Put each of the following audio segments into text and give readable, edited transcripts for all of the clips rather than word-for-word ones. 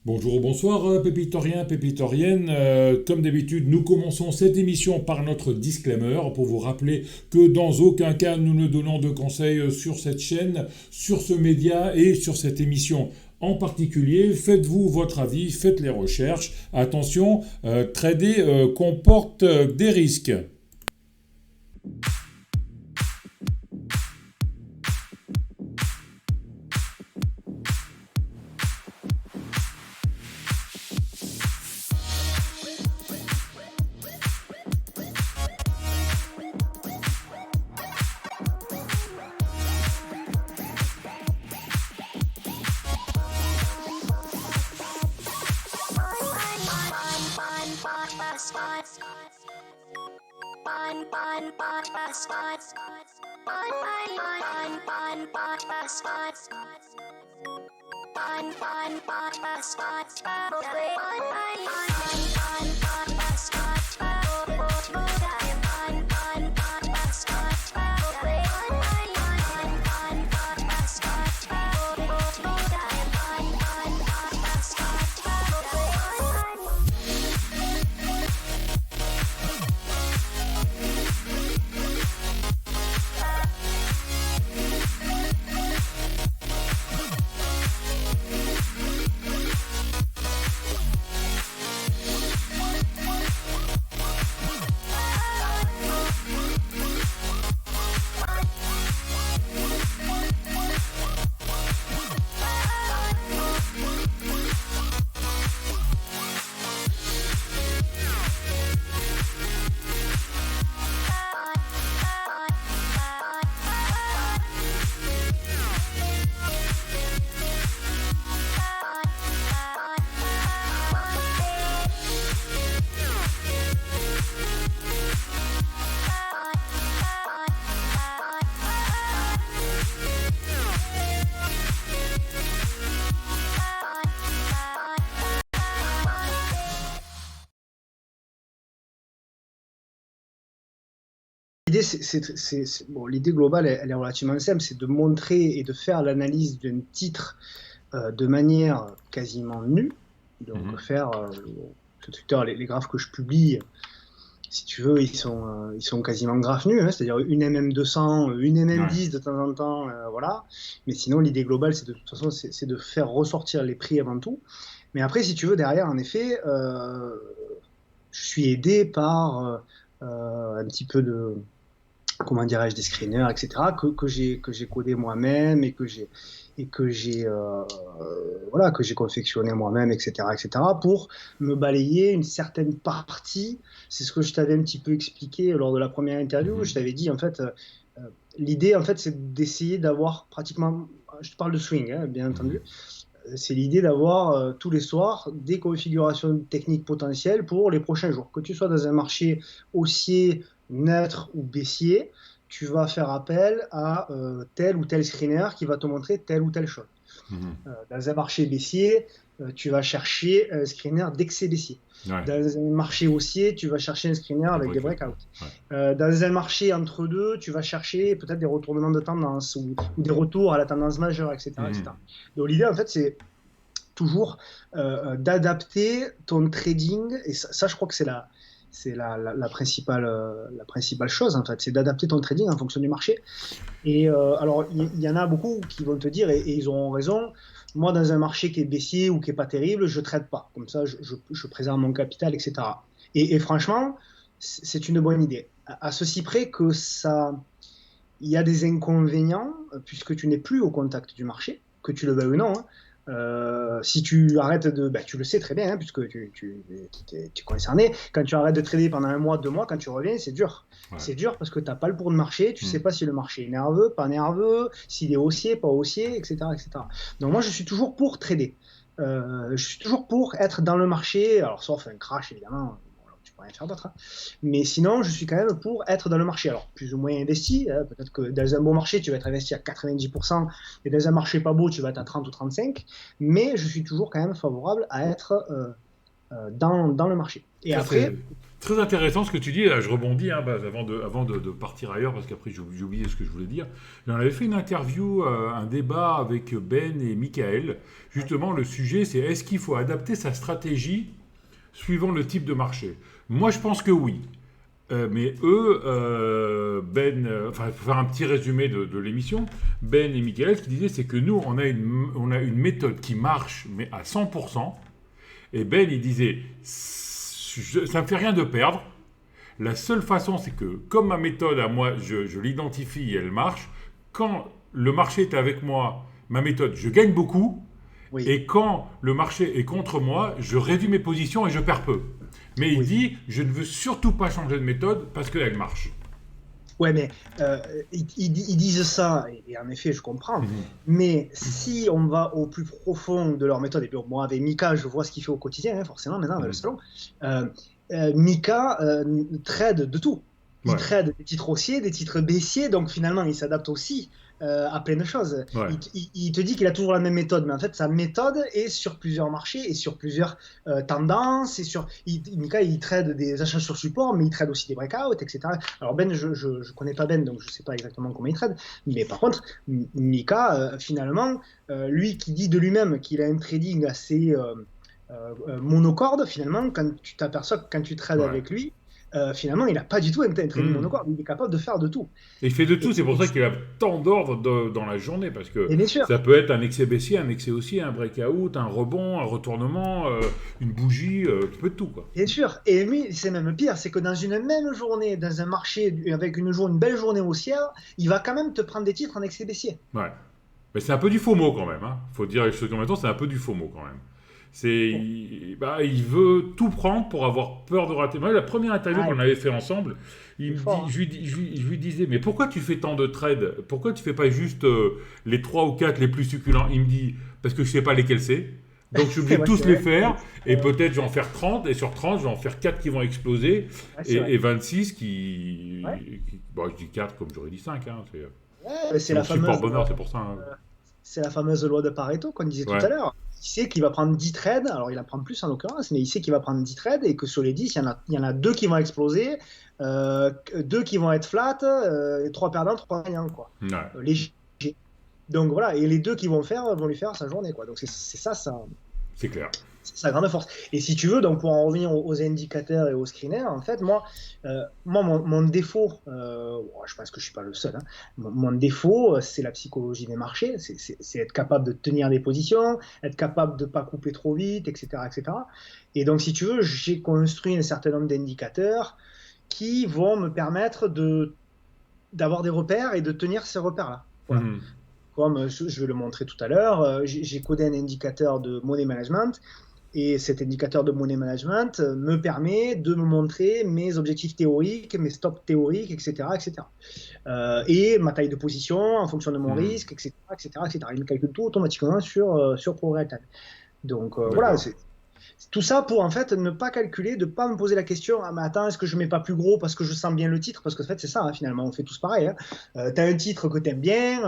Bonjour ou bonsoir, pépitoriens, pépitoriennes. Comme d'habitude, nous commençons cette émission par notre disclaimer pour vous rappeler que dans aucun cas nous ne donnons de conseils sur cette chaîne, sur ce média et sur cette émission. En particulier, faites-vous votre avis, faites les recherches. Attention, trader comporte des risques. L'idée globale, elle est relativement simple, c'est de montrer et de faire l'analyse d'un titre de manière quasiment nue. Donc faire sur Twitter, les graphes que je publie, si tu veux, ils sont quasiment graphes nus, hein, c'est-à-dire une MM200, une MM10 de temps en temps, voilà. Mais sinon, l'idée globale, c'est de toute façon, c'est de faire ressortir les prix avant tout. Mais après, si tu veux, derrière, en effet, je suis aidé par un petit peu de, comment dirais-je, des screeners, etc., que j'ai codé moi-même et que j'ai voilà, que j'ai confectionné moi-même, etc., pour me balayer une certaine partie. C'est ce que je t'avais un petit peu expliqué lors de la première interview. Je t'avais dit, en fait, l'idée, en fait, c'est d'essayer d'avoir pratiquement, je te parle de swing, hein, bien entendu, c'est l'idée d'avoir tous les soirs des configurations techniques potentielles pour les prochains jours. Que tu sois dans un marché haussier, neutre ou baissier, tu vas faire appel à tel ou tel screener qui va te montrer telle ou telle chose. Dans un marché baissier, tu vas chercher un screener d'excès baissier. Ouais. Dans un marché haussier, tu vas chercher un screener avec des breakouts. Ouais. Dans un marché entre deux, tu vas chercher peut-être des retournements de tendance ou des retours à la tendance majeure, etc. etc. Donc l'idée, en fait, c'est toujours d'adapter ton trading, et ça je crois que c'est la principale chose, en fait, c'est d'adapter ton trading en fonction du marché. Et alors, il y en a beaucoup qui vont te dire, et ils auront raison, moi, dans un marché qui est baissier ou qui n'est pas terrible, je ne trade pas. Comme ça, je préserve mon capital, etc. Et franchement, c'est une bonne idée. À ceci près que il y a des inconvénients, puisque tu n'es plus au contact du marché, que tu le veuilles ou non, hein. Si tu arrêtes tu le sais très bien, hein, puisque tu es concerné, quand tu arrêtes de trader pendant 1 mois, 2 mois, quand tu reviens, c'est dur. Ouais. C'est dur parce que tu n'as pas le pour de marché, tu ne sais pas si le marché est nerveux, pas nerveux, s'il est haussier, pas haussier, etc., etc. Donc moi, je suis toujours pour trader. Je suis toujours pour être dans le marché, alors sauf un crash, évidemment, tu peux rien faire d'autre, hein. Mais sinon, je suis quand même pour être dans le marché. Alors, plus ou moins investi, hein, peut-être que dans un bon marché, tu vas être investi à 90%, et dans un marché pas beau, tu vas être à 30 ou 35%, mais je suis toujours quand même favorable à être dans le marché. Et ça, après... Très intéressant ce que tu dis. Là, je rebondis avant de partir ailleurs, parce qu'après j'ai oublié ce que je voulais dire. On avait fait une interview, un débat avec Ben et Michael. Justement, le sujet, c'est est-ce qu'il faut adapter sa stratégie suivant le type de marché? Moi, je pense que oui. Mais eux, enfin, il faut faire un petit résumé de l'émission. Ben et Michael, ce qu'ils disaient, c'est que nous, on a une méthode qui marche, mais à 100%. Et Ben, il disait, ça me fait rien de perdre. La seule façon, c'est que, comme ma méthode à moi, je l'identifie et elle marche, quand le marché est avec moi, ma méthode, je gagne beaucoup. Oui. Et quand le marché est contre moi, je réduis mes positions et je perds peu. Mais il dit, je ne veux surtout pas changer de méthode parce qu'elle marche. Ouais, mais ils disent ça, et en effet, je comprends. Mais si on va au plus profond de leur méthode, et puis moi, avec Mika, je vois ce qu'il fait au quotidien, forcément, maintenant, avec le salon. Mika trade de tout. Il trade des titres haussiers, des titres baissiers, donc finalement, il s'adapte aussi à plein de choses. Ouais. Il te dit qu'il a toujours la même méthode, mais en fait, sa méthode est sur plusieurs marchés et sur plusieurs tendances. Mika, il trade des achats sur support, mais il trade aussi des breakouts, etc. Alors Ben, je connais pas Ben, donc je sais pas exactement comment il trade, mais par contre, Mika, finalement, lui qui dit de lui-même qu'il a un trading assez monocorde, finalement, quand tu t'aperçois que quand tu trades avec lui, finalement, il n'a pas du tout un trading monocorde. Il est capable de faire de tout. Et il fait de tout, c'est pour ça qu'il a tant d'ordres dans la journée, parce que sûr. Ça peut être un excès baissier, un excès haussier, un breakout, un rebond, un retournement, une bougie, tu peux de tout, quoi. Bien sûr. Et lui, c'est même pire, c'est que dans une même journée, dans un marché avec une belle journée haussière, il va quand même te prendre des titres en excès baissier. Ouais. Mais c'est un peu du FOMO quand même. Faut dire les choses comme elles sont, c'est un peu du FOMO quand même. Il veut tout prendre pour avoir peur de rater. Moi, la première interview qu'on avait fait ensemble, je lui disais, mais pourquoi tu fais tant de trades? Pourquoi tu fais pas juste les 3 ou 4 les plus succulents? Il me dit, parce que je sais pas lesquels c'est. Donc je suis obligé de tous les faire, et peut-être je vais en faire 30, et sur 30, je vais en faire 4 qui vont exploser, et 26 qui... Bon, je dis 4 comme j'aurais dit 5. C'est la fameuse... bonheur, c'est pour ça. C'est la fameuse loi de Pareto qu'on disait tout à l'heure. Il sait qu'il va prendre 10 trades, alors il en prend plus en l'occurrence, mais il sait qu'il va prendre 10 trades et que sur les 10, il y en a 2 qui vont exploser, 2 qui vont être flat, 3 perdants, 3 gagnants, quoi. Léger. Donc voilà, et les 2 qui vont lui faire sa journée, quoi. Donc c'est ça. C'est clair. C'est sa grande force. Et si tu veux, donc pour en revenir aux indicateurs et aux screeners, en fait, moi mon défaut, je pense que je suis pas le seul, mon défaut, c'est la psychologie des marchés, c'est être capable de tenir des positions, être capable de pas couper trop vite, etc., etc. Et donc, si tu veux, j'ai construit un certain nombre d'indicateurs qui vont me permettre d'avoir des repères et de tenir ces repères-là. Voilà. Comme je vais le montrer tout à l'heure, j'ai codé un indicateur de money management. Et cet indicateur de money management me permet de me montrer mes objectifs théoriques, mes stops théoriques, etc. Et ma taille de position en fonction de mon risque, etc., etc. Il me calcule tout automatiquement sur ProRealTime. Donc voilà, tout ça pour en fait ne pas calculer, de ne pas me poser la question, ah mais attends, est-ce que je ne mets pas plus gros parce que je sens bien le titre? Parce que en fait c'est ça, finalement, on fait tous pareil. Tu as un titre que tu aimes bien,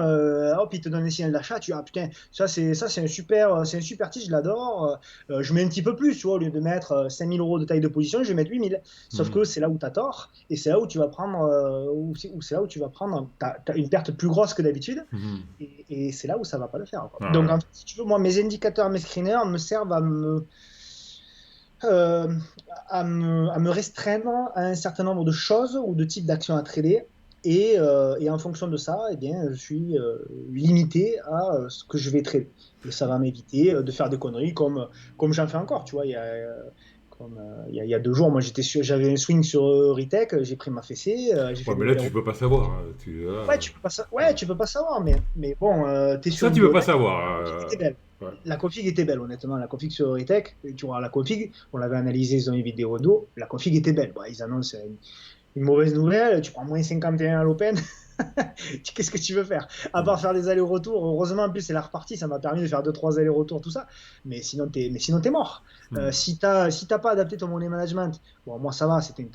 hop, il te donne un signal d'achat, tu dis, ah putain, ça c'est un super titre, je l'adore, je mets un petit peu plus, tu vois, au lieu de mettre 5000 € de taille de position, je vais mettre 8000. Sauf que c'est là où tu as tort, et c'est là où tu vas prendre, c'est là où tu vas prendre, t'as une perte plus grosse que d'habitude, et c'est là où ça ne va pas le faire, quoi. Donc en fait, si tu veux, moi, mes indicateurs, mes screeners me servent à me restreindre à un certain nombre de choses ou de types d'actions à trader, et en fonction de ça, je suis limité à ce que je vais trader, et ça va m'éviter de faire des conneries comme j'en fais encore, tu vois. Il y a 2 jours, moi j'avais un swing sur Ritech, j'ai pris ma fessée. Mais là tu peux pas savoir. Tu peux pas savoir, mais bon, t'es sûr. Ça tu peux pas savoir. C'était belle. Ouais. La config était belle, honnêtement. La config sur Ritech, tu vois, la config, on l'avait analysée dans une vidéo d'eau, la config était belle. Ils annoncent une mauvaise nouvelle, tu prends moins 51 à l'open. Qu'est-ce que tu veux faire? À part faire des allers-retours, heureusement, en plus, c'est la repartie, ça m'a permis de faire 2-3 allers-retours, tout ça. Mais sinon, t'es mort. Si t'as pas adapté ton money management, bon, moi, ça va, c'était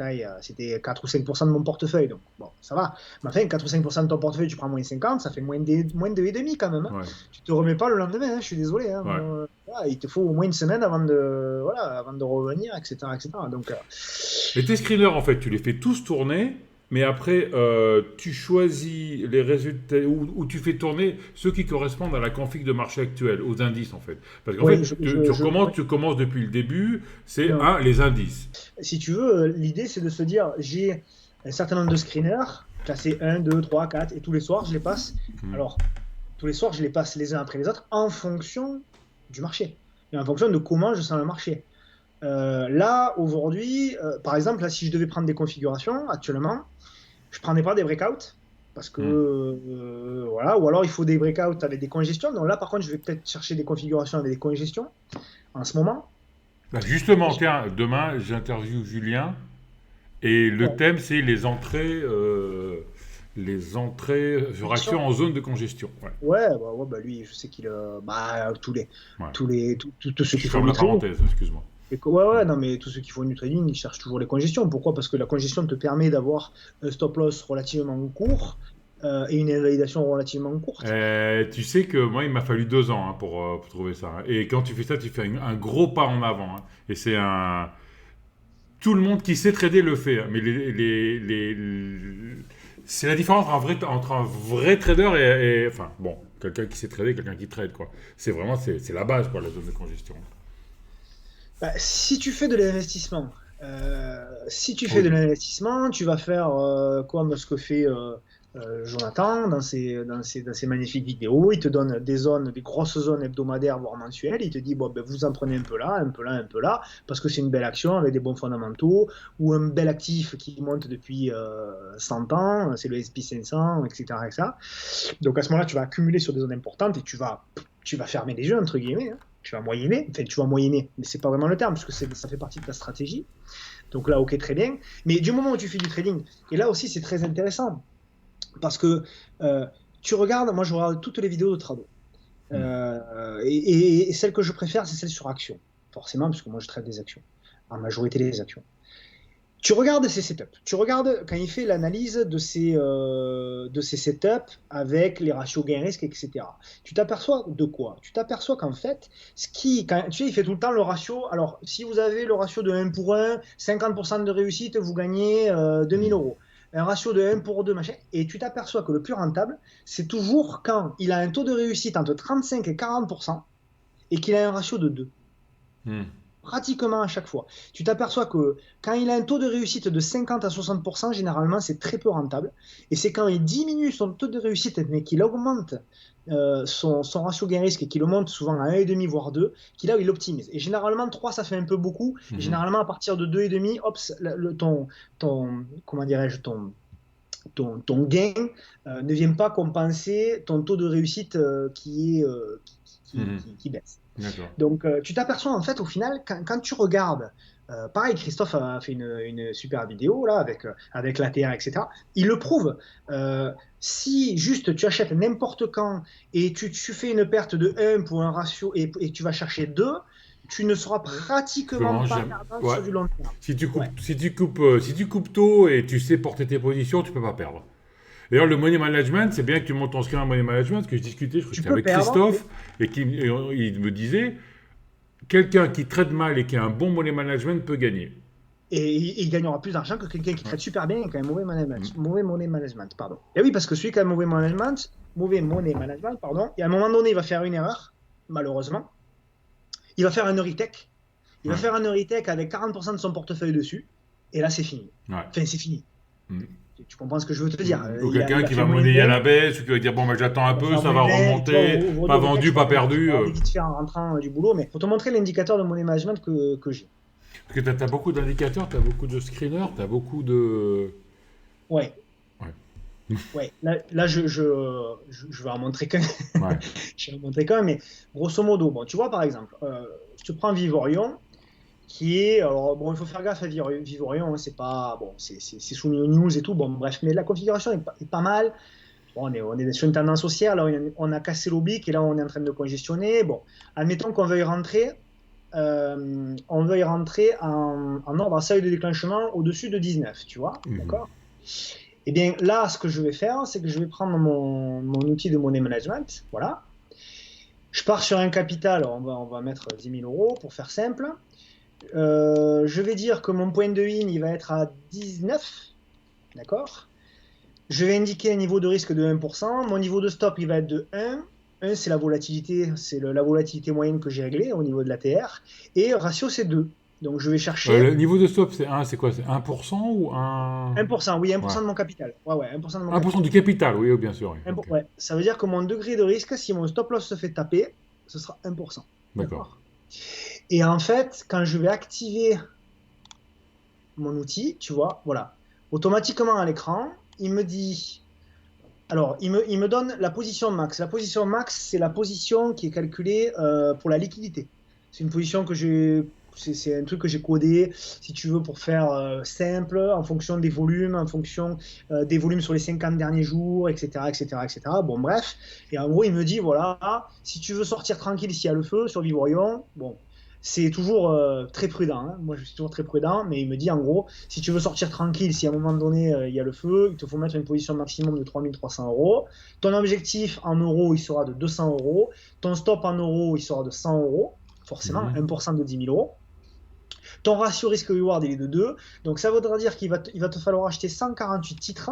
4 ou 5% de mon portefeuille, donc bon, ça va. Mais enfin, 4 ou 5% de ton portefeuille, tu prends moins 50, ça fait moins de 2,5 quand même. Tu te remets pas le lendemain, je suis désolé. voilà, il te faut au moins une semaine avant de revenir, etc., etc. Donc, Et tes screeners, en fait, tu les fais tous tourner, mais après, tu choisis les résultats, ou tu fais tourner ceux qui correspondent à la config de marché actuelle, aux indices, en fait. Parce qu'en oui, fait, tu commences depuis le début, c'est non. les indices. Si tu veux, l'idée c'est de se dire, j'ai un certain nombre de screeners, classés 1, 2, 3, 4, et tous les soirs je les passe. Hmm. Alors, tous les soirs je les passe les uns après les autres en fonction du marché, et en fonction de comment je sens le marché. Là, aujourd'hui, par exemple, là, si je devais prendre des configurations, actuellement, je ne prendrais pas des breakouts, parce que, Hmm. voilà, ou alors il faut des breakouts avec des congestions. Donc là, par contre, je vais peut-être chercher des configurations avec des congestions en ce moment. Bah, justement, tiens, demain, j'interviewe Julien, et le Ouais. thème, c'est les entrées sur action en zone de congestion. Ouais. Ouais, bah, lui, je sais qu'il Ouais. tous ceux Je qui font ferme du la trading. parenthèse, excuse-moi. Ouais, non, mais tous ceux qui font du trading, ils cherchent toujours les congestions. Pourquoi? Parce que la congestion te permet d'avoir un stop loss relativement court et une invalidation relativement courte. Tu sais que moi, il m'a fallu 2 ans pour trouver ça, hein. Et quand tu fais ça, tu fais un gros pas en avant, hein. Et c'est un... Tout le monde qui sait trader le fait, hein. Mais c'est la différence entre un vrai trader enfin, bon, quelqu'un qui sait trader, quelqu'un qui trade, quoi. C'est la base, quoi, la zone de congestion. Bah, si tu fais de l'investissement, Oui. tu vas faire comme ce que fait Jonathan dans ses magnifiques vidéos. Il te donne des zones, des grosses zones hebdomadaires, voire mensuelles. Il te dit, bon, ben, vous en prenez un peu là, un peu là, un peu là, parce que c'est une belle action avec des bons fondamentaux, ou un bel actif qui monte depuis 100 ans, c'est le SP 500, etc., etc. Donc à ce moment-là, tu vas accumuler sur des zones importantes et tu vas fermer les jeux, entre guillemets, hein. Tu vas moyenner, mais c'est pas vraiment le terme, parce que ça fait partie de ta stratégie. Donc là, ok, très bien. Mais du moment où tu fais du trading, et là aussi, c'est très intéressant, parce que euh, moi, je regarde toutes les vidéos de Trado. Hmm. Et celle que je préfère, c'est celle sur action. Forcément, parce que moi, je traite des actions. En majorité, des actions. Tu regardes ses setups. Tu regardes quand il fait l'analyse de ses setups avec les ratios gain-risque, etc. Tu t'aperçois de quoi? Tu t'aperçois qu'en fait, tu sais, il fait tout le temps le ratio. Alors, si vous avez le ratio de 1 pour 1, 50% de réussite, vous gagnez 2000 Hmm. euros. Un ratio de 1 pour 2, machin. Et tu t'aperçois que le plus rentable, c'est toujours quand il a un taux de réussite entre 35 et 40% et qu'il a un ratio de 2 Hmm. pratiquement à chaque fois. Tu t'aperçois que quand il a un taux de réussite de 50 à 60%, généralement, c'est très peu rentable. Et c'est quand il diminue son taux de réussite, mais qu'il augmente son ratio gain-risque et qu'il le monte souvent à 1,5 voire 2, qu'il là, il optimise. Et généralement, 3, ça fait un peu beaucoup. Et Hmm. généralement, à partir de 2,5, hop, comment dirais-je, ton gain ne vient pas compenser ton taux de réussite Hmm. qui baisse. D'accord. Donc, tu t'aperçois en fait au final, quand tu regardes, pareil, Christophe a fait une super vidéo là avec l'ATA, etc. Il le prouve. Si juste tu achètes n'importe quand et tu fais une perte de 1 pour un ratio et tu vas chercher 2, tu ne seras pratiquement Comment pas j'aime. perdant Ouais. sur du long terme. Ouais. Si tu coupes tôt et tu sais porter tes positions, tu peux pas perdre. D'ailleurs, le money management, c'est bien que tu montes ton screen en money management, parce que je discutais, je crois que Tu c'était peux avec perdre, Christophe, il me disait, quelqu'un qui trade mal et qui a un bon money management peut gagner. et il gagnera plus d'argent que quelqu'un qui Ouais. traite super bien et qui a un Mm. mauvais money management, pardon. Et oui, parce que celui qui a un mauvais money management, pardon, et à un moment donné, il va faire une erreur, malheureusement. Il va faire un Euritech. Il va Ouais. faire un Euritech avec 40% de son portefeuille dessus, et là, c'est fini. Ouais. Enfin, c'est fini. Mm. Tu comprends ce que je veux te dire? Ou Il quelqu'un a qui fait va moins monnayer à 20, la baisse, ou qui va dire, bon, ben, j'attends un il va peu, faire ça moins va 20. Tu vois, remonter, aujourd'hui, pas Euritech, vendu, je pas crois que je perdu. vais regarder vite fait en rentrant du boulot, mais pour te montrer l'indicateur de money management que j'ai. Parce que tu as beaucoup d'indicateurs, tu as beaucoup de screeners, tu as beaucoup de... Ouais. Ouais. Ouais, là je vais en montrer qu'un. Ouais. Je vais en montrer qu'un, mais grosso modo, bon, tu vois, par exemple, je te prends Vivorion, qui est. Alors, bon, il faut faire gaffe à Vivorion, hein, c'est pas. Bon, c'est soumis aux news et tout, bon, bref, mais la configuration est pas mal. Bon, on est sur une tendance haussière, là, on a cassé l'oblique et là, on est en train de congestionner. Bon, admettons qu'on veuille rentrer. On veuille rentrer en ordre à seuil de déclenchement au-dessus de 19, tu vois, Mhm. d'accord? Eh bien, là, ce que je vais faire, c'est que je vais prendre mon outil de money management, voilà, Je pars sur un capital, on va mettre 10 000 euros pour faire simple. Je vais dire que mon point de in, il va être à 19, d'accord? Je vais indiquer un niveau de risque de 1%. Mon niveau de stop, il va être de 1. 1, c'est la volatilité, la volatilité moyenne que j'ai réglée au niveau de l'ATR. Et ratio, c'est 2. Donc, je vais chercher Le niveau de stop, c'est quoi? C'est 1% ou un... 1%. Oui, Ouais. 1% de mon capital. Ouais, 1% de mon 1% capital. du capital, oui, bien sûr. Oui. Ok. Ouais. Ça veut dire que mon degré de risque, si mon stop loss se fait taper, ce sera 1%. D'accord. D'accord? Et en fait, quand je vais activer mon outil, tu vois, voilà, automatiquement à l'écran, il me dit. Alors, il me donne la position max. La position max, c'est la position qui est calculée pour la liquidité. C'est une position que c'est un truc que j'ai codé, si tu veux, pour faire simple, en fonction des volumes, en fonction des volumes sur les 50 derniers jours, etc., etc., etc. Bon, bref. Et en gros, il me dit, voilà, si tu veux sortir tranquille s'il y a le feu sur Vivorion, bon, c'est toujours très prudent. Hein. Moi, je suis toujours très prudent, mais il me dit, en gros, si tu veux sortir tranquille, si à un moment donné, il y a le feu, il te faut mettre une position maximum de 3 300 euros. Ton objectif en euros, il sera de 200 euros. Ton stop en euros, il sera de 100 euros. Forcément, Mhm. 1% de 10 000 euros. Ton ratio risque-reward, il est de 2. Donc, ça voudra dire qu'il va te falloir acheter 148 titres.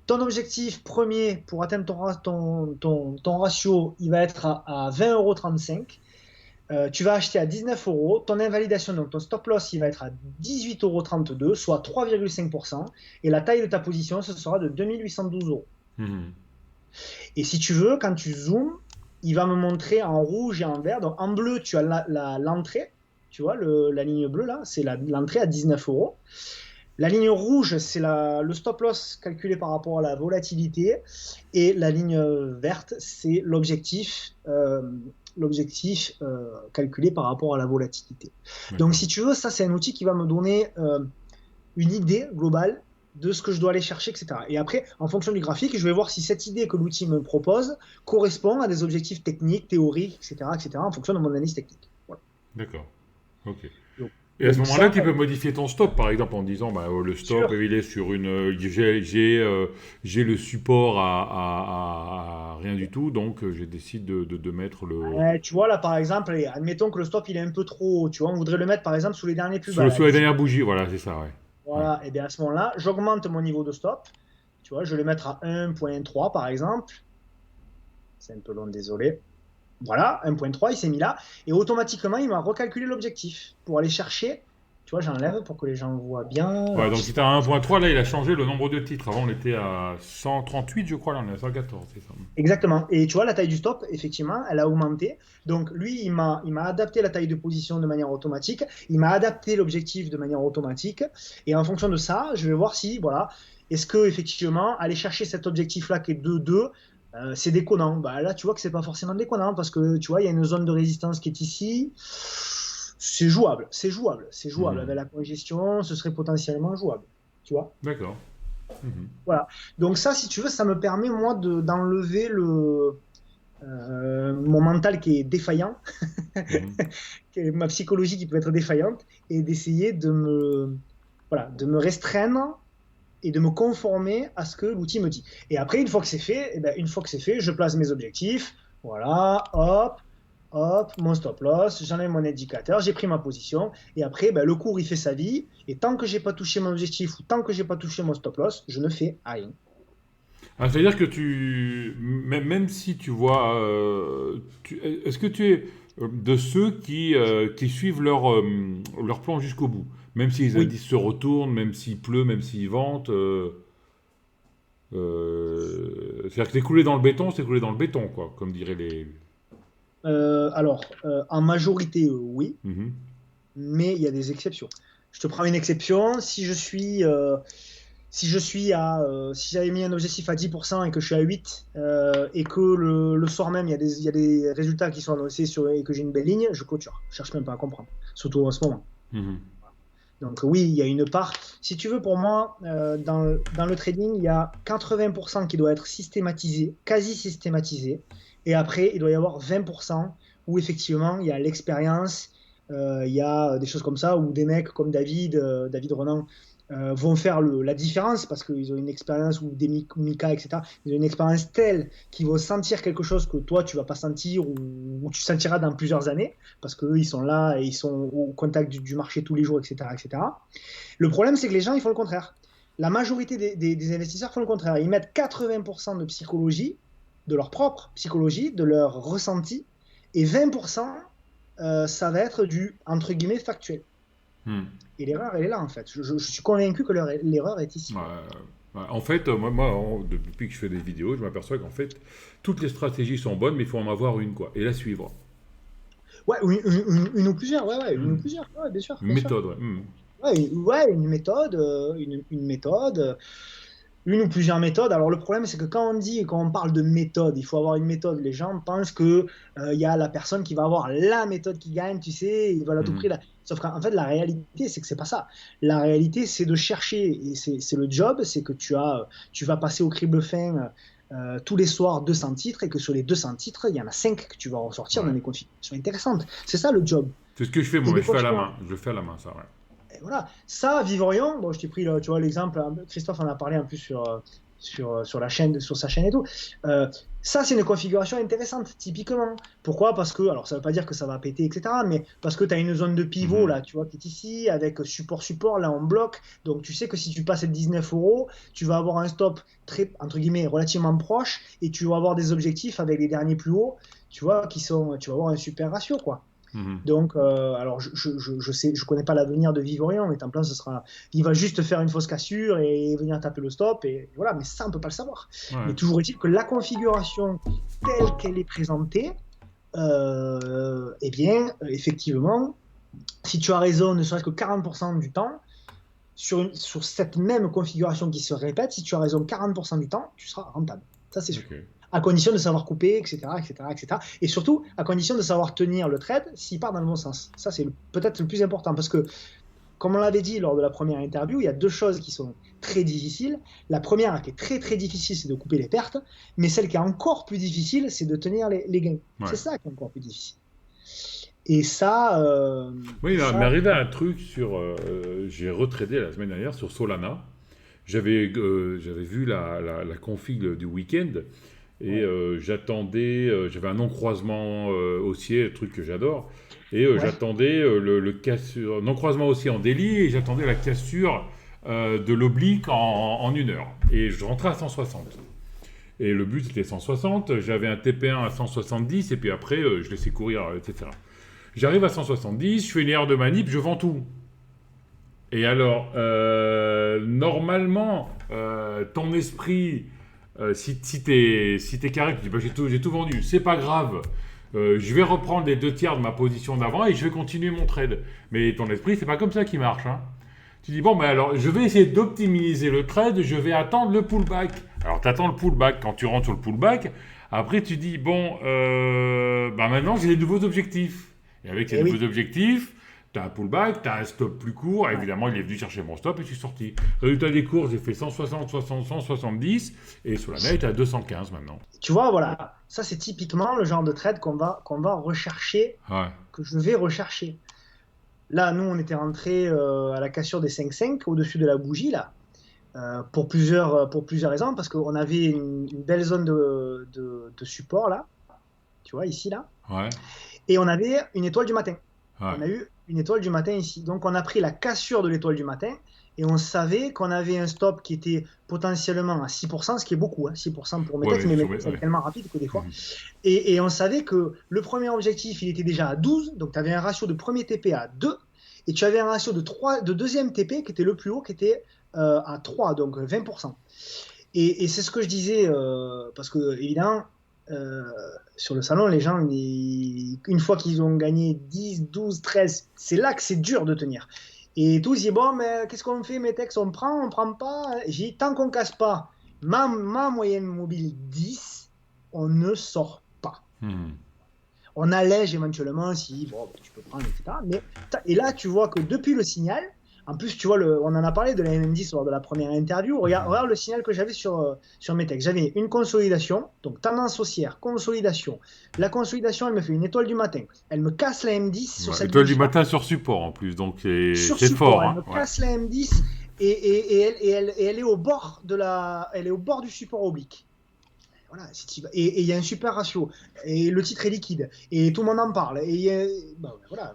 Ton objectif premier pour atteindre ton ratio, il va être à 20,35 €. Tu vas acheter à 19 euros. Ton invalidation, donc ton stop loss, il va être à 18,32 €, soit 3,5%. Et la taille de ta position, ce sera de 2812 euros. Mhm. Et si tu veux, quand tu zoomes, il va me montrer en rouge et en vert. Donc en bleu, tu as l'entrée. Tu vois, la ligne bleue, là, c'est l'entrée à 19 euros. La ligne rouge, c'est le stop loss calculé par rapport à la volatilité. Et la ligne verte, c'est l'objectif calculé par rapport à la volatilité. D'accord. Donc, si tu veux, ça, c'est un outil qui va me donner une idée globale de ce que je dois aller chercher, etc. Et après, en fonction du graphique, je vais voir si cette idée que l'outil me propose correspond à des objectifs techniques, théoriques, etc., etc., en fonction de mon analyse technique. Voilà. D'accord. Ok. Donc, Et à ce moment-là, ça, tu peux modifier ton stop, par exemple, en disant, bah, le stop, sûr. il est sur une... j'ai le support à rien du tout, donc je décide de mettre le... Tu vois, là, par exemple, admettons que le stop, il est un peu trop haut. Tu vois, on voudrait le mettre, par exemple, sous les derniers plus bas, là, Sous la 10. dernière bougie, voilà, c'est ça, ouais. Ouais. Voilà, et bien à ce moment-là, j'augmente mon niveau de stop. Tu vois, je vais le mettre à 1,3 par exemple. C'est un peu long, désolé. Voilà, 1,3, il s'est mis là. Et automatiquement, il m'a recalculé l'objectif pour aller chercher. Tu vois, j'enlève pour que les gens voient bien. Ouais, donc si tu as 1.3, là, il a changé le nombre de titres. Avant, on était à 138, je crois, là, on est à 114, c'est ça. Exactement. Et tu vois, la taille du stop, effectivement, elle a augmenté. Donc, lui, il m'a adapté la taille de position de manière automatique. Il m'a adapté l'objectif de manière automatique. Et en fonction de ça, je vais voir si, voilà, est-ce que, effectivement, aller chercher cet objectif-là qui est de 2, c'est déconnant. Bah, là, tu vois que c'est pas forcément déconnant parce que, tu vois, il y a une zone de résistance qui est ici. C'est jouable, c'est jouable, c'est jouable. Avec Mhm. la congestion, ce serait potentiellement jouable. Tu vois? D'accord. Mhm. Voilà. Donc ça, si tu veux, ça me permet, moi, d'enlever mon mental qui est défaillant, Mhm. ma psychologie qui peut être défaillante, et d'essayer voilà, de me restreindre et de me conformer à ce que l'outil me dit. Et après, une fois que c'est fait, eh ben, une fois que c'est fait, je place mes objectifs. Voilà, hop, hop, mon stop loss, j'enlève mon indicateur, j'ai pris ma position, et après, ben, le cours, il fait sa vie, et tant que j'ai pas touché mon objectif ou tant que j'ai pas touché mon stop loss, je ne fais rien. Ah, c'est-à-dire que même si tu vois, est-ce que tu es de ceux qui suivent leur plan jusqu'au bout, même si les Oui. indices se retournent, même s'il pleut, même s'ils ventent, c'est-à-dire que c'est coulé dans le béton, c'est coulé dans le béton, quoi, comme diraient les. En majorité, oui, Mhm. mais il y a des exceptions. Je te prends une exception. Si j'avais mis un objectif à 10% et que je suis à 8 et que le soir même il y a des résultats qui sont annoncés et que j'ai une belle ligne, je clôture. Je cherche même pas à comprendre, surtout en ce moment. Mhm. Donc oui, il y a une part. Si tu veux, pour moi, dans le trading, il y a 80% qui doit être systématisé, quasi systématisé, et après il doit y avoir 20% où effectivement il y a l'expérience, il y a des choses comme ça, où des mecs comme David Renan vont faire la différence parce qu'ils ont une expérience, ou des Mika, etc. Ils ont une expérience telle qu'ils vont sentir quelque chose que toi, tu vas pas sentir, ou tu sentiras dans plusieurs années, parce qu'eux, ils sont là et ils sont au contact du marché tous les jours, etc., etc. Le problème, c'est que les gens, ils font le contraire. La majorité des investisseurs font le contraire. Ils mettent 80% de psychologie, de leur propre psychologie, de leur ressenti, et 20%, ça va être du, entre guillemets, factuel. Et l'erreur, elle est là, en fait. Je suis convaincu que l'erreur est ici. En fait, moi, depuis que je fais des vidéos, je m'aperçois qu'en fait, toutes les stratégies sont bonnes, mais il faut en avoir une, quoi, et la suivre. Ouais, une ou plusieurs, une ou plusieurs, bien sûr. Une méthode, une méthode, une méthode, une ou plusieurs méthodes. Alors le problème, c'est que quand on parle de méthode, il faut avoir une méthode. Les gens pensent que y a la personne qui va avoir la méthode qui gagne, tu sais, ils veulent à tout prix. Sauf qu'en fait, la réalité, c'est que c'est pas ça. La réalité, c'est de chercher, et c'est le job, c'est que tu vas passer au crible fin tous les soirs 200 titres, et que sur les 200 titres, il y en a 5 que tu vas ressortir dans des configurations intéressantes. C'est ça le job. C'est ce que je fais, moi, je fais à la main. Je fais à la main, ça, Et voilà, ça, Vivorion, bon, je t'ai pris, tu vois, l'exemple, Christophe en a parlé un peu sur la chaîne, sur sa chaîne et tout. Ça, c'est une configuration intéressante, typiquement. Pourquoi? Parce que, alors ça veut pas dire que ça va péter, etc., mais parce que tu as une zone de pivot, là, tu vois, qui est ici, avec support, là, en bloc. Donc, tu sais que si tu passes à 19 €, tu vas avoir un stop très, entre guillemets, relativement proche, et tu vas avoir des objectifs avec les derniers plus hauts, tu vois, tu vas avoir un super ratio, quoi. Donc, alors je connais pas l'avenir de Vivorion, mais en plein, il va juste faire une fausse cassure et venir taper le stop, et voilà, mais ça, on peut pas le savoir. Mais toujours est-il que la configuration telle qu'elle est présentée, eh bien, effectivement, si tu as raison, ne serait-ce que 40% du temps, sur cette même configuration qui se répète, si tu as raison 40% du temps, tu seras rentable. Ça, c'est sûr. À condition de savoir couper, etc., etc., etc. Et surtout, à condition de savoir tenir le trade s'il part dans le bon sens. Ça, c'est peut-être le plus important, parce que, comme on l'avait dit lors de la première interview, il y a deux choses qui sont très difficiles. La première, qui est très très difficile, c'est de couper les pertes, mais celle qui est encore plus difficile, c'est de tenir les gains. C'est ça qui est encore plus difficile. Et ça... oui, ça... m'est arrivé un truc sur... j'ai retradé la semaine dernière sur Solana. J'avais vu la config du week-end, et j'attendais... j'avais un non-croisement haussier, le truc que j'adore, et j'attendais le cassure... non-croisement haussier en daily, et j'attendais la cassure de l'oblique en 1 heure. Et je rentrais à 160. Et le but, c'était 160. J'avais un TP1 à 170, et puis après, je laissais courir, etc. J'arrive à 170, je fais une erreur de manip, je vends tout. Et alors, normalement, ton esprit, si t'es carré, tu dis, bah, j'ai tout vendu, c'est pas grave. Je vais reprendre les 2/3 de ma position d'avant et je vais continuer mon trade. Mais ton esprit, c'est pas comme ça qu'il marche. Hein. Tu dis, bon, ben alors, je vais essayer d'optimiser le trade, je vais attendre le pullback. Alors, tu attends le pullback. Quand tu rentres sur le pullback, après, tu dis, bon, maintenant, j'ai des nouveaux objectifs. Et avec ces nouveaux objectifs, tu as un pullback, tu as un stop plus court. Évidemment, il est venu chercher mon stop et je suis sorti. Résultat des cours, j'ai fait 160, 60, 170. Et sur la net, tu as 215 maintenant. Tu vois, voilà. Ça, c'est typiquement le genre de trade qu'on va rechercher, que je vais rechercher. Là, nous, on était rentré à la cassure des 5,5 au-dessus de la bougie, là, pour plusieurs raisons, parce qu'on avait une belle zone de support, là, tu vois, ici, là. Et on avait une étoile du matin. On a eu une étoile du matin ici. Donc, on a pris la cassure de l'étoile du matin, et on savait qu'on avait un stop qui était potentiellement à 6%, ce qui est beaucoup, hein, 6% pour Metex, mais Metex est tellement rapide que des fois. Et on savait que le premier objectif, il était déjà à 12, donc tu avais un ratio de premier TP à 2, et tu avais un ratio de deuxième TP qui était le plus haut, qui était à 3, donc 20%. Et c'est ce que je disais, parce que, évidemment, sur le salon, les gens, une fois qu'ils ont gagné 10, 12, 13, c'est là que c'est dur de tenir. Et tous disent, bon, mais qu'est-ce qu'on fait, Metex, on prend pas? J'ai dit, tant qu'on casse pas ma moyenne mobile 10, on ne sort pas. On allège éventuellement si, bon, tu peux prendre, etc. Et là, tu vois que depuis le signal, en plus, tu vois, on en a parlé de la MM10 lors de la première interview. Regarde le signal que j'avais sur Metex. J'avais une consolidation, donc tendance haussière, consolidation. La consolidation, elle me fait une étoile du matin. Elle me casse la M10 sur cette étoile du matin sur support en plus, donc c'est fort. Elle me casse la M10 elle est au bord elle est au bord du support oblique. Voilà, et il y a un super ratio, et le titre est liquide, et tout le monde en parle, voilà,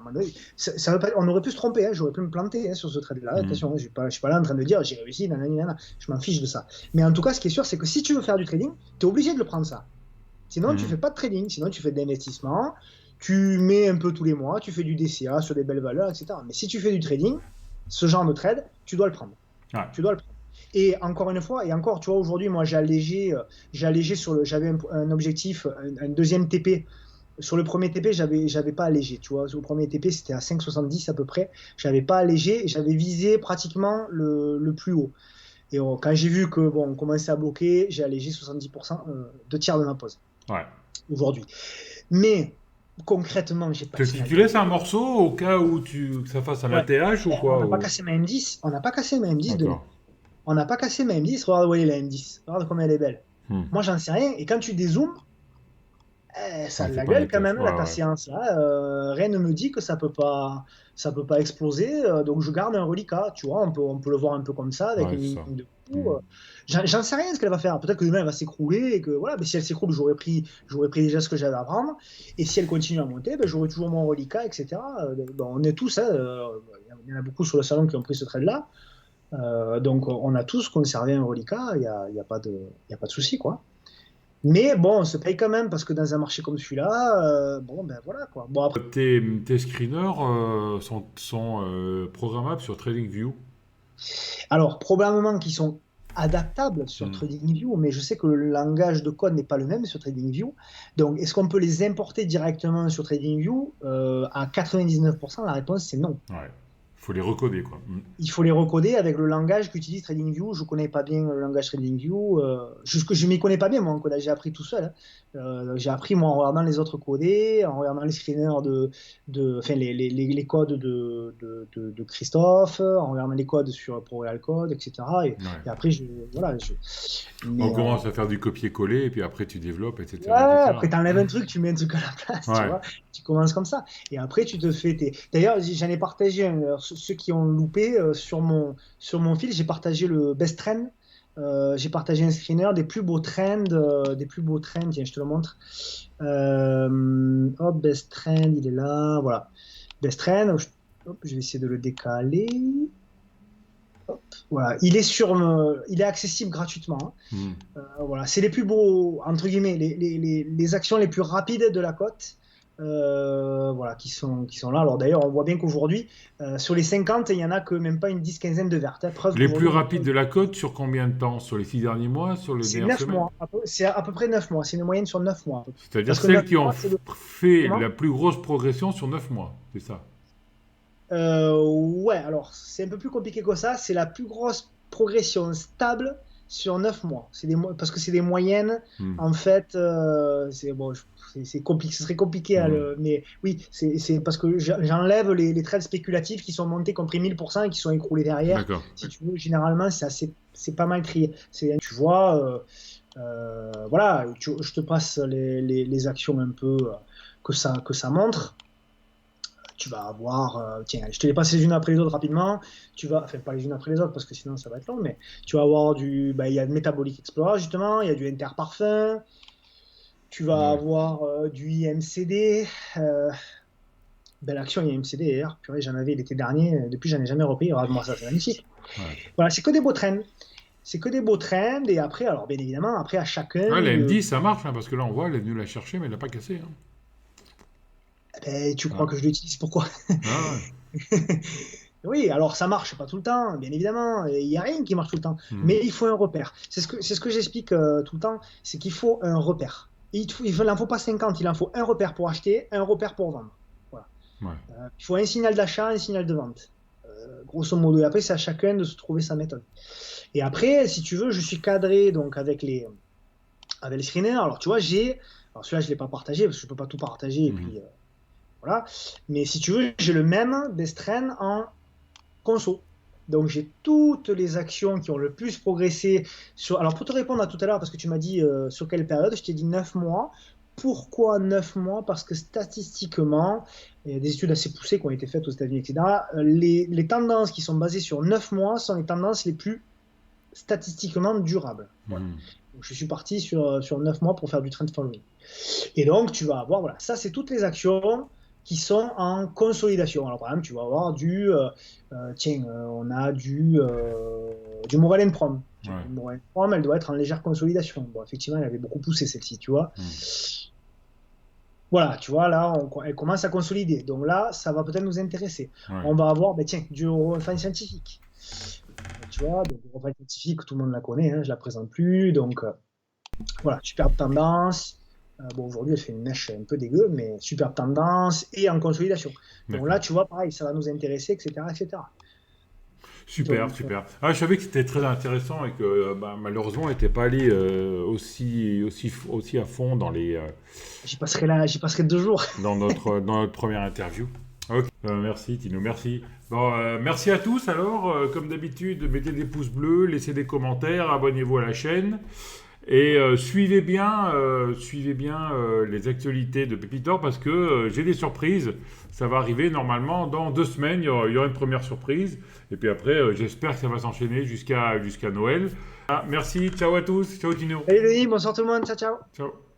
ça veut pas, on aurait pu se tromper, hein, j'aurais pu me planter, hein, sur ce trade-là. Attention, je suis pas là en train de dire j'ai réussi, nanana, je m'en fiche de ça. Mais en tout cas, ce qui est sûr, c'est que si tu veux faire du trading, tu es obligé de le prendre ça. Sinon, tu fais pas de trading, sinon tu fais de l'investissement, tu mets un peu tous les mois, tu fais du DCA sur des belles valeurs, etc. Mais si tu fais du trading, ce genre de trade, tu dois le prendre. Ouais. Tu dois le prendre. Et encore une fois, tu vois, aujourd'hui, moi, j'avais un objectif, un deuxième TP. Sur le premier TP, j'avais pas allégé, tu vois. Sur le premier TP, c'était à 5,70 à peu près. J'avais pas allégé et j'avais visé pratiquement le plus haut. Et quand j'ai vu que, bon, on commençait à bloquer, j'ai allégé 70%, 2 tiers de ma pause. Ouais. Aujourd'hui. Mais, concrètement, j'ai pas Tu laisses un morceau au cas où que ça fasse un ATH ou quoi? On n'a pas cassé ma M10. On n'a pas cassé ma M10 de D'accord. On n'a pas cassé ma M10, regarde où elle est la M10, regarde comme elle est belle. Moi j'en sais rien, et quand tu dézoomes, ça a de la gueule quand même, ta séance là. Rien ne me dit que ça peut pas exploser, donc je garde un reliquat, tu vois, on peut le voir un peu comme ça, avec une ligne de coup. J'en sais rien ce qu'elle va faire, peut-être que demain elle va s'écrouler, et que voilà, mais si elle s'écroule, j'aurais pris déjà ce que j'avais à prendre, et si elle continue à monter, j'aurai toujours mon reliquat, etc. On est tous, il y en a beaucoup sur le salon qui ont pris ce trade là. Donc on a tous conservé un reliquat, il n'y a pas de souci, quoi. Mais bon, on se paye quand même parce que dans un marché comme celui-là, voilà, quoi. Bon, après, Tes screeners sont programmables sur TradingView? alors probablement qu'ils sont adaptables sur TradingView, mais je sais que le langage de code n'est pas le même sur TradingView. Donc est-ce qu'on peut les importer directement sur TradingView? À 99%, la réponse c'est non. Ouais. Il faut les recoder, quoi. Il faut les recoder avec le langage qu'utilise TradingView. Je ne connais pas bien le langage TradingView. Je m'y connais pas bien, moi, en codage. J'ai appris tout seul. J'ai appris, moi, en regardant les autres coder, en regardant les screeners les codes de Christophe, en regardant les codes sur ProRealCode, etc. Et après, On commence à faire du copier-coller, et puis après, tu développes, etc. Ouais, après, tu enlèves un truc, tu mets un truc à la place, tu vois. Tu commences comme ça. Et après, tu te fais D'ailleurs, j'en ai partagé ceux qui ont loupé sur mon fil, j'ai partagé le best trend. J'ai partagé un screener des plus beaux trends, tiens, je te le montre. Best trend, il est là, voilà. Best trend, je vais essayer de le décaler. Hop, voilà, il est accessible gratuitement. Voilà, c'est les plus beaux, entre guillemets, les actions les plus rapides de la cote. Voilà, qui sont là. Alors d'ailleurs, on voit bien qu'aujourd'hui, sur les 50, il n'y en a que même pas une 10-15 de vertes. Preuve les plus rapides de la cote, sur combien de temps? Sur les 6 derniers mois? Sur les dernières semaines? 9 mois. C'est à peu près 9 mois. C'est une moyenne sur 9 mois. C'est-à-dire celles qui ont fait la plus grosse progression sur 9 mois, c'est ça? Ouais, alors c'est un peu plus compliqué que ça. C'est la plus grosse progression stable sur 9 mois. Parce que c'est des moyennes. En fait, c'est compliqué, ce serait compliqué mais oui, c'est parce que j'enlève les trades spéculatifs qui sont montés, compris 1000% et qui sont écroulés derrière. D'accord. Si tu veux, généralement, c'est pas mal trié. Tu vois, voilà, je te passe les actions un peu que ça montre. Tu vas avoir, tiens, je te les passe les unes après les autres rapidement. Enfin pas les unes après les autres parce que sinon ça va être long, mais tu vas avoir il y a de Metabolic Explorer justement, il y a du Interparfum, tu vas avoir du IMCD, belle action IMCD d'ailleurs, purée, j'en avais l'été dernier, depuis j'en ai jamais repris, regarde-moi ça, c'est magnifique. Voilà, c'est que des beaux trends. Et après, alors bien évidemment, après à chacun. La M10 ça marche, parce que là on voit, elle est venue la chercher, mais elle n'a pas cassé. Tu crois que je l'utilise, pourquoi? Oui, alors ça marche pas tout le temps, bien évidemment, il n'y a rien qui marche tout le temps, mais il faut un repère. C'est ce que j'explique tout le temps, c'est qu'il faut un repère. Il n'en faut pas 50, il en faut un repère pour acheter, un repère pour vendre. Voilà. Il faut un signal d'achat, un signal de vente. Grosso modo, et après c'est à chacun de se trouver sa méthode. Et après, si tu veux, je suis cadré donc avec les screeners. Alors tu vois, alors celui-là je ne l'ai pas partagé parce que je ne peux pas tout partager, et puis voilà. Mais si tu veux, j'ai le même best trend en conso. Donc j'ai toutes les actions qui ont le plus progressé. Alors pour te répondre à tout à l'heure, parce que tu m'as dit sur quelle période, je t'ai dit 9 mois. Pourquoi 9 mois? Parce que statistiquement, il y a des études assez poussées qui ont été faites aux États-Unis, etc. Les tendances qui sont basées sur 9 mois sont les tendances les plus statistiquement durables. Voilà. Donc, je suis parti sur 9 mois pour faire du trend following. Et donc, tu vas avoir, voilà, ça, c'est toutes les actions qui sont en consolidation. Alors, par exemple, tu vas avoir on a du Morel Prom. Ouais. Morel Prom, elle doit être en légère consolidation. Bon, effectivement, elle avait beaucoup poussé celle-ci, tu vois. Voilà, tu vois, là, elle commence à consolider. Donc là, ça va peut-être nous intéresser. Ouais. On va avoir, du Eurofin scientifique. Tu vois, donc Eurofin scientifique, tout le monde la connaît, hein, je ne la présente plus. Donc, voilà, superbe tendance. Bon, aujourd'hui, elle fait une mèche un peu dégueu, mais superbe tendance et en consolidation. Donc là, tu vois, pareil, ça va nous intéresser, etc., etc. Super, Donc, super. Je savais que c'était très intéressant et que malheureusement, on n'était pas allé aussi à fond dans j'y passerai 2 jours. dans notre première interview. Ok. Merci Tino, merci. Bon, merci à tous alors. Comme d'habitude, mettez des pouces bleus, laissez des commentaires, abonnez-vous à la chaîne. Et suivez bien les actualités de Pépitor parce que j'ai des surprises. Ça va arriver normalement dans 2 semaines. Il y aura une première surprise. Et puis après, j'espère que ça va s'enchaîner jusqu'à Noël. Merci, ciao à tous. Ciao Tino. Salut Denis, bonsoir tout le monde. Ciao, ciao. Ciao.